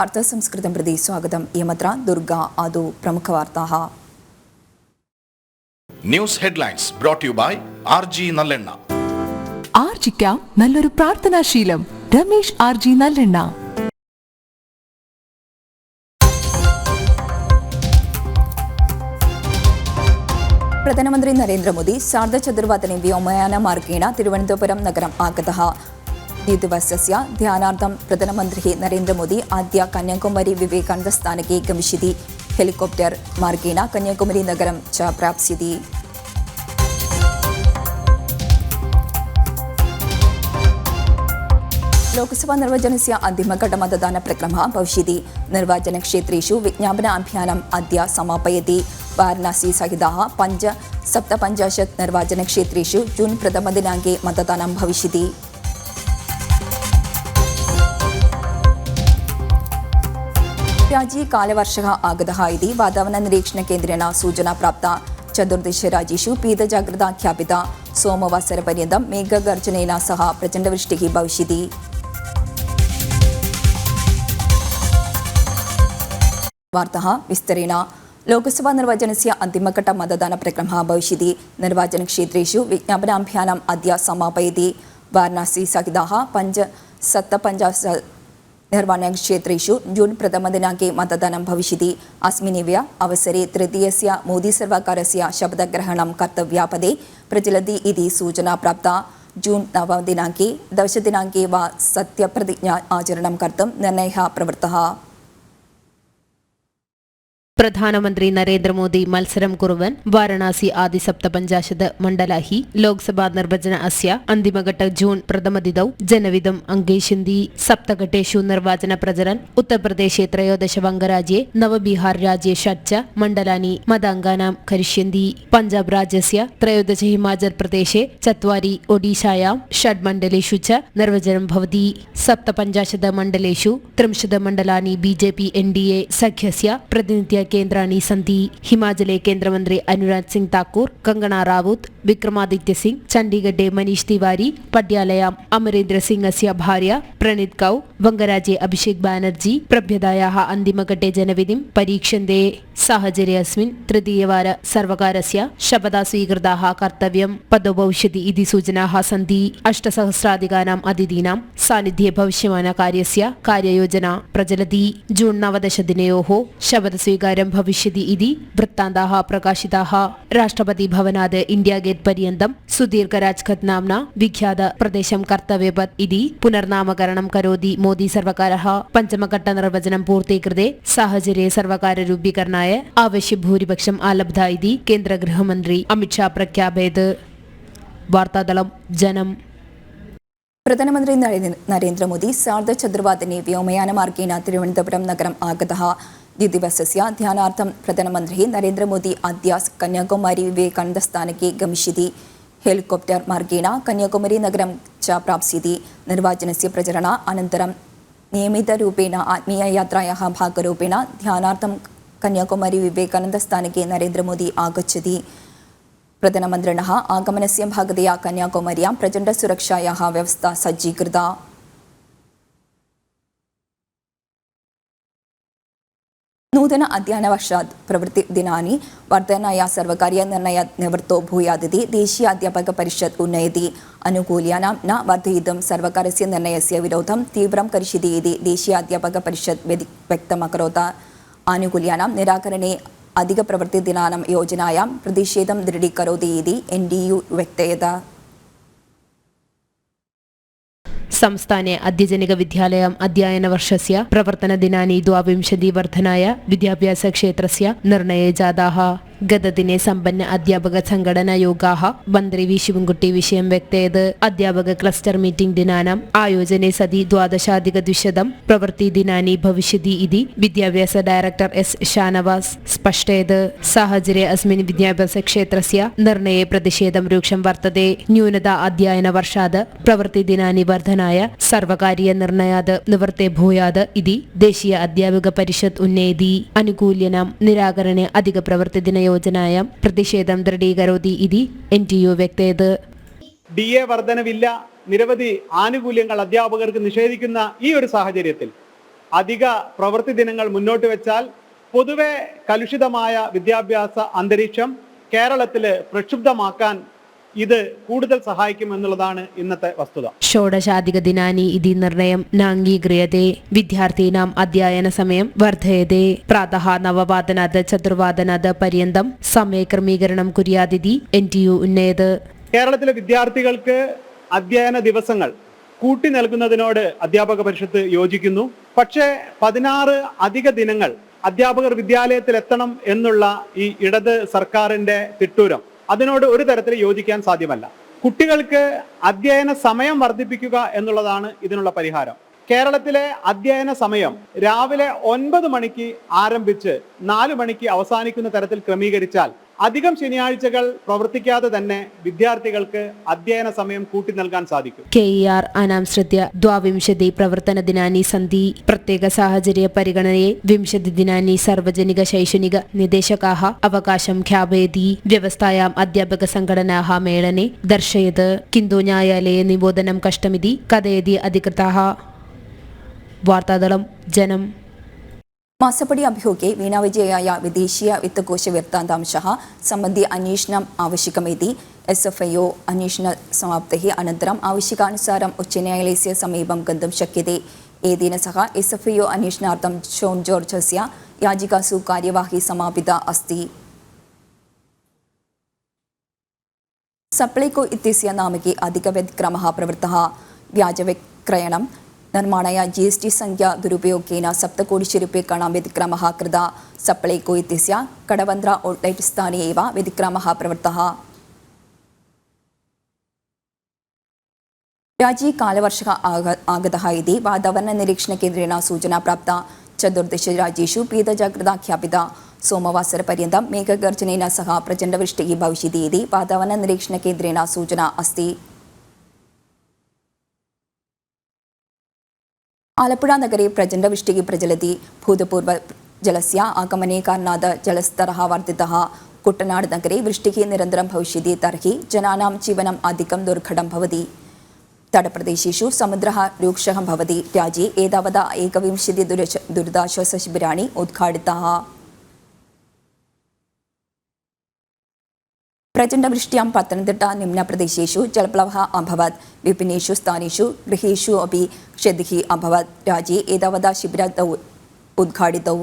वार्ता संस्कृतं प्रति स्वागतम् इयमत्र दुर्गा आदौ प्रमुखवार्ताः news headlines brought to you by RG നല്ലെണ്ണ. ആർജിക്കാം നല്ലൊരു പ്രാർത്ഥനാശീലം. രമേശ് RG നല്ലെണ്ണ. प्रधानमंत्री नरेंद्र मोदी सार्धचतुर्वादने व्योमयानमार्गेण तिरुवनन्तपुरं नगरम् आगतः. द्विदिवसस्य ध्यानार्थं प्रधानमन्त्री नरेंद्र मोदी अद्य कन्याकुमारी विवेकानन्दस्थानके गमिष्यति. हेलिकाप्टर् मार्गेण कन्याकुमारी नगरं च प्राप्स्यति. लोकसभा निर्वाचनस्य अन्तिमघट्टमतदानप्रक्रमः भविष्यति. निर्वाचनक्षेत्रेषु विज्ञापन अभियानम् अद्य समापयति. वाराणसी सहितः 57 निर्वाचनक्षेत्रेषु जून् प्रथमदिनाङ्के मतदानं भविष्यति. राज्ये कालवर्षः आगतः इति वातावरणनिरीक्षणकेन्द्रेण सूचना प्राप्ता. 14 राज्येषु पीतजाग्रता ख्यापिता. सोमवासरपर्यन्तं मेघगर्जनेन सह प्रचण्डवृष्टिः भविष्यति. वार्ताः विस्तरेण. लोकसभा निर्वाचनस्य अन्तिमघट्ट मतदानप्रक्रमः भविष्यति. निर्वाचनक्षेत्रेषु विज्ञापनाभियानम् अद्य समापयति. वाराणसी सहितः 57 निर्वाचनक्षेत्रेषु जून् प्रथमदिनाङ्के मतदानं भविष्यति. अस्मिन्नेव अवसरे तृतीयस्य मोदीसर्वकारस्य शपथग्रहणं कर्तव्यापदे प्रचलति इति सूचना प्राप्ता. जून् 9 दिनाङ्के 10 दिनाङ्के वा सत्यप्रतिज्ञा आचरणं कर्तुं निर्णयः प्रवृत्तः. പ്രധാനമന്ത്രി നരേന്ദ്രമോദി മത്സരം കുറുവൻ വാരണാസി ആദി സപ്തപഞ്ചാശത് മണ്ഡലാഹി ലോക്സഭാ നിർവചന അസ്യ അന്തിമഘട്ട ജൂൺ പ്രഥമദിനौ ജനവിധം അങ്കേഷ്യന്തി. സപ്തഘട്ടേഷു നിർവാചന പ്രചരൻ ഉത്തർപ്രദേശെ 13 വംഗരാജ്യെ നവബിഹാർ രാജ്യെ षट् മണ്ഡലാനി മതാങ്കാനാം കരിഷ്യന്തി. പഞ്ചാബ് രാജ്യസ്യ 13 ഹിമാചൽ പ്രദേശെ 4 ഒഡീഷായാം षट् മണ്ഡലേഷു ച നിർവചനം ഭവതി. സപ്തപഞ്ചാശത് മണ്ഡലേഷു 30 മണ്ഡലാനി ബിജെപി NDA സഖ്യസ്യ പ്രതിനിധ്യ കേന്ദ്രാണി സന്തി. ഹിമാചലെ കേന്ദ്രമന്ത്രി അനുരാഗ് സിംഗ് താക്കൂർ, കങ്കണ റാവുത്ത്, വിക്രമാദിത്യ സിംഗ്, ചണ്ഡീഗഡെ മനീഷ് തിവാരി, പട്യാലയാം അമരേന്ദ്ര സിംഗസ്യ ഭാര്യ പ്രണീത് കൗർ, വംഗരാജ്യെ അഭിഷേക് ബാനർജി പ്രഭ്യതായാः अन्तिमघट्टे जनविधिं परीक्षन्ते. साहचर्येऽस्मिन् तृतीयवार सर्वकारस्य शपथः स्वीकृताः कर्तव्यं पदौ भविष्यति इति सूचनाः सन्ति. 8,000 अतिथीनां सान्निध्ये भविष्यमानकार्यस्य कार्ययोजना प्रचलति. जून् 19 दिनयोः शपथस्वीकारं भविष्यति इति वृत्तान्ताः प्रकाशिताः. राष्ट्रपति भवनात् इंडिया गेट् पर्यन्तं सुदीर्घराजपथ् नाम्ना विख्यात प्रदेशं कर्तव्यपथ् इति पुनर्नामकरणं करोति मोदी सर्वकारः. पञ्चमघट्ट निर्वचनं पूर्तीकृते साहचर्ये सर्वकाररूपीकरणाय आवश्यभूरिपक्षम् आलब्धा इति केन्द्रगृहमन्त्री अमित शाह प्रख्यापयत्. वार्तादलं जनम्. प्रधानमंत्री नरेंद्र मोदी सार्धचतुर्वादने व्योमयानमार्गेण तिरुवनन्तपुरं नगरम् आगतः. द्विदिवसस्य ध्यानार्थं प्रधानमन्त्री नरेंद्र मोदी अद्य कन्याकुमारी विवेकानन्दस्थानके गमिष्यति. हेलिकाप्टर् मार्गेण कन्याकुमारी नगरं च प्राप्स्यति. निर्वाचनस्य प्रचारण अनन्तरं नियमितरूपेण आत्मीययात्रायाः भागरूपेण ध्यानार्थं कन्याकुमारी विवेकानन्दस्थानके नरेंद्र मोदी आगच्छति. प्रधानमन्त्रिणः आगमनस्य भागतया कन्याकुमार्यां प्रचण्डसुरक्षायाः व्यवस्था सज्जीकृता. नूतन अध्ययनवर्षात् प्रवृत्तिदिनानि वर्धनाय सर्वकारीयनिर्णयात् निवृत्तो भूयादिति देशीय अध्यापक परिषत् उन्नयति. अनुकूल्यानां न वर्धयितुं सर्वकारस्य निर्णयस्य विरोधं तीव्रं करिष्यति इति देशीय अध्यापक परिषत् व्यक्तमकरोत्. आनुकूल्यानां निराकरणे अधिकप्रवृत्तिदिनानां योजनायां प्रतिषेधं दृढीकरोति इति NDU व्यक्तयत्. സംസ്ഥാനെ അദ്യജനിക വിദ്യാലയം അധ്യയനവർഷസ്യ പ്രവർത്തനദിനാനി 22 വർധനായ വിദ്യാഭ്യാസ ക്ഷേത്രസ്യ നിർണയേ ജാതാः. ഗതദിനെ സമ്പന്ന അധ്യാപക സംഘടനായോഗാः മന്ത്രി വി ശിവൻകുട്ടി വിഷയം വ്യക്തയത്. അധ്യാപക ക്ലസ്റ്റർ മീറ്റിംഗ് ദിനാനാം ആയോജനെ സതി 12,200 പ്രവൃത്തിദിനാനി ഭവിഷ്യതി ഇതി വിദ്യാഭ്യാസ ഡയറക്ടർ S ഷാനവാസ് സ്പഷ്ടയത്. സാഹചര്യ അസ്മിൻ വിദ്യാഭ്യാസ ക്ഷേത്രസ്യ നിർണയേ പ്രതിഷേധം രൂക്ഷം വർത്തതെ. ന്യൂനത അധ്യയനവർഷാത് പ്രവൃത്തിദിനാനി വർധനായ സർവകാരീയ നിർണയാത് നിവൃത്തെ ഭൂയാത് ഇതി ദേശീയ അധ്യാപക പരിഷത്ത് ഉന്നയതി. അനുകൂല്യനാം നിരാകരണേ അധിക പ്രവൃത്തിദിന യോജനായാം പ്രതിഷേധം ദൃഢീകരോതി ഇതി NTU വ്യക്തയത്. DA വർധനവില്ല, നിരവധി ആനുകൂല്യങ്ങൾ അധ്യാപകർക്ക് നിഷേധിക്കുന്ന ഈ ഒരു സാഹചര്യത്തിൽ അധിക പ്രവൃത്തി ദിനങ്ങൾ മുന്നോട്ട് വെച്ചാൽ പൊതുവെ കലുഷിതമായ വിദ്യാഭ്യാസ അന്തരീക്ഷം കേരളത്തിൽ പ്രക്ഷുബ്ധമാക്കാൻ ഇത് കൂടുതൽ സഹായിക്കുമെന്നുള്ളതാണ് ഇന്നത്തെ വസ്തുത. षोडशाधिक दिनानि इति निर्णयं नाङ्गीक्रियते. विद्यार्थिनाम् अध्ययन समयं वर्धयते. प्रातः 9:00 चतुर्वादनात् पर्यन्तं സമയക്രമീകരണം കുര്യാതിഥി NTU ഉന്നയത്. കേരളത്തിലെ വിദ്യാർത്ഥികൾക്ക് അധ്യയന ദിവസങ്ങൾ കൂട്ടി നൽകുന്നതിനോട് അധ്യാപക പരിഷത്ത് യോജിക്കുന്നു. പക്ഷേ 16 അധിക ദിനങ്ങൾ അധ്യാപകർ വിദ്യാലയത്തിൽ എത്തണം എന്നുള്ള ഈ ഇടത് സർക്കാരിന്റെ തിട്ടൂരം അതിനോട് ഒരു തരത്തിൽ യോജിക്കാൻ സാധ്യമല്ല. കുട്ടികൾക്ക് അധ്യയന സമയം വർദ്ധിപ്പിക്കുക എന്നുള്ളതാണ് ഇതിനുള്ള പരിഹാരം. കേരളത്തിലെ അധ്യയന സമയം രാവിലെ 9 മണിക്ക് ആരംഭിച്ച് 4 മണിക്ക് അവസാനിക്കുന്ന തരത്തിൽ ക്രമീകരിച്ചാൽ അധികം ശനിയാഴ്ചകൾ പ്രവർത്തിക്കാതെ തന്നെ വിദ്യാർത്ഥികൾക്ക് അധ്യയന സമയം കൂട്ടി നൽകാൻ സാധിക്കും. KER അനാംശ്രിത്യ 22 പ്രവർത്തന ദിനാനി സന്തി. പ്രത്യേക സാഹചര്യ പരിഗണനയെ 20 ദിനാനി സാർവജനിക ശൈക്ഷണിക നിർദ്ദേശകാः അവകാശം ഖ്യാപയതി. വ്യവസ്ഥായാം അധ്യാപക സംഘടനാः മേളനെ ദർശയത്. കിന്തു ന്യായാലയെ നിബോധനം കഷ്ടമിതി കഥയതി അധികൃതാः. വാർത്താതളം ജനം. മാസപ്പടി അഭിയോഗെ വീണാവിജയായ വിദേശീയ വിത്തകോശ വൃത്താന്താംശः सम्बन्धि अन्वेषणम् आवश्यकमिति SFIO अन्वेषण समाप्तेः अनन्तरम् आवश्यकानुसारम् उच्चन्यायालयस्य समीपं गन्तुं शक्यते. एतेन सह SFIO अन्वेषणार्थं जॉन् जॉर्जस्य याचिकासु कार्यवाही समापिता अस्ति. सप्लैको इत्यस्य नामके अधिकव्यतिक्रमः प्रवृत्तः. व्याजविक्रयणं निर्माणाय GST संख्या दुरुपयोगेन 7 कोटिः रूप्यकाणां व्यतिक्रमः कृतः. सप्लैको इत्यस्य कडवन्त्र औट्लेट् स्थाने एव व्यतिक्रमः प्रवृत्तः. राज्ये कालवर्षः आगतः इति वातावरणनिरीक्षणकेन्द्रेण सूचना प्राप्ता. 14 राज्येषु पीतजाग्रता ख्यापिता. सोमवासरपर्यन्तं मेघगर्जनेन सह प्रचण्डवृष्टिः भविष्यति इति वातावरणनिरीक्षणकेन्द्रेण सूचना अस्ति. आलपुळा नगरे प्रचण्डवृष्टिः प्रचलति. भूतपूर्वजलस्य आगमने कारणात् जलस्तरः वर्धितः. कुट्टनाड् नगरे वृष्टिः निरन्तरं भविष्यति तर्हि जनानां जीवनम् अधिकं दुर्घटं भवति. तटप्रदेशेषु समुद्रः रूक्षः भवति. राज्ये एतावता 21 दुरिताश्वासशिबिराणि उद्घाटिताः. प्रचण्डवृष्ट्यां पत्तनतिट्टा निम्नप्रदेशेषु जलप्लवः अभवत्. विभिन्नेषु स्थानेषु गृहेषु अपि क्षतिः अभवत्. राज्ये एतावता शिबिरौ उद्घाटितौ.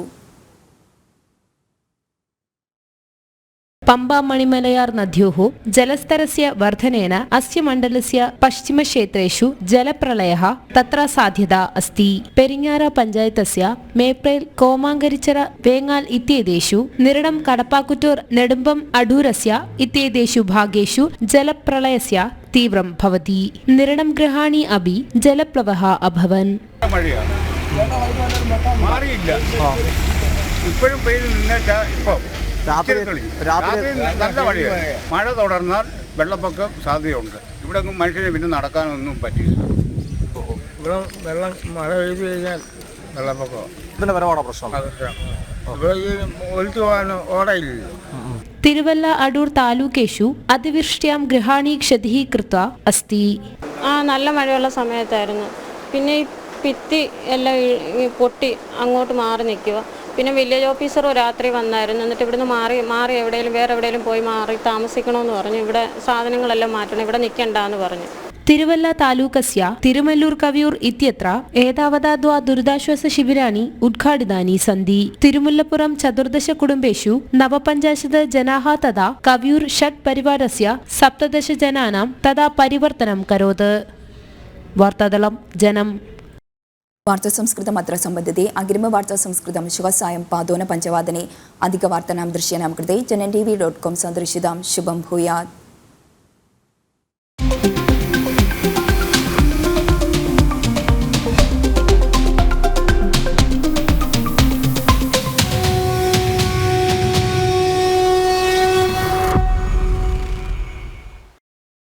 പമ്പ മണിമലയാർ നദ്യോः ജലസ്തരस्य वर्धनेन अस्य मण्डलस्य पश्चिमक्षेत्रेषु जलप्रलयः तत्र साध्यता अस्ति. पेरिङार पञ्चायतस्य मेप्रेल् कोमाङ्गरिचर वेङाल् इत्येतेषु निरडं कडपाकुट्टूर् नेडुम्बम् अडूरस्य इत्येतेषु भागेषु जलप्रलयस्य तीव्रं भवति. निरडं गृहाणि अपि जलप्लवः अभवन्. നല്ല മഴയാണ്. മഴ തുടർന്നാൽ വെള്ളപ്പൊക്കം സാധ്യതയുണ്ട്. ഇവിടെ ഒന്നും മനുഷ്യന് പിന്നെ നടക്കാനൊന്നും പറ്റില്ല. ഇവിടെ വെള്ളം മഴ പെയ്തു കഴിഞ്ഞാൽ വെള്ളപ്പൊക്കം ഇതിന്റെ പരമാണ് പ്രശ്നം. ഇവിടെ ഈ ഒലിച്ചു പോകാൻ ഓടയില്ലല്ലോ. തിരുവല്ല അടൂർ താലൂക്കേഷു അതിവൃഷ്ട്യാം ഗൃഹാണി ക്ഷതിഃ കൃത്വാ അസ്തി. നല്ല മഴയുള്ള സമയത്തായിരുന്നു. പിന്നെ ഈ ഭിത്തി എല്ലാം പൊട്ടി അങ്ങോട്ട് മാറി നിൽക്കുക. പിന്നെ വില്ലേജ് ഓഫീസർ രാത്രി വന്നായിരുന്നു. എന്നിട്ട് ഇവിടുന്ന് മാറി എവിടെയെങ്കിലും വേറെ എവിടെയെങ്കിലും പോയി മാറി താമസിക്കണമെന്ന് പറഞ്ഞു. ഇവിടെ സാധനങ്ങളെല്ലാം മാറ്റണം, ഇവിടെ നിൽക്കണ്ടെന്ന് പറഞ്ഞു. തിരുവല്ല താലൂകസ്യ തിരുമല്ലൂർ കവിയൂർ ഇത്യത്ര ഏതാവതാ ദ്വാ ദുരിതാശ്വാസ ശിബിരാണി ഉദ്ഘാടിതാനി സന്തി. തിരുമുല്ലപുരം 14 കുടുംബേഷു 49 ജനാഃ തഥാ കവിയൂർ षट् പരിവാരസ്യ 17 ജനാനാം തഥാ പരിവർത്തനം കരോത്. വാർത്താതളം ജനം. वार्तासंस्कृतम् अत्र सम्बद्धते. अग्रिमवार्तासंस्कृतं श्वः सायं 5:15 अधिकवार्तानां दृश्यानां कृते जनन्TV.com सन्दर्शितां शुभं भूयात्.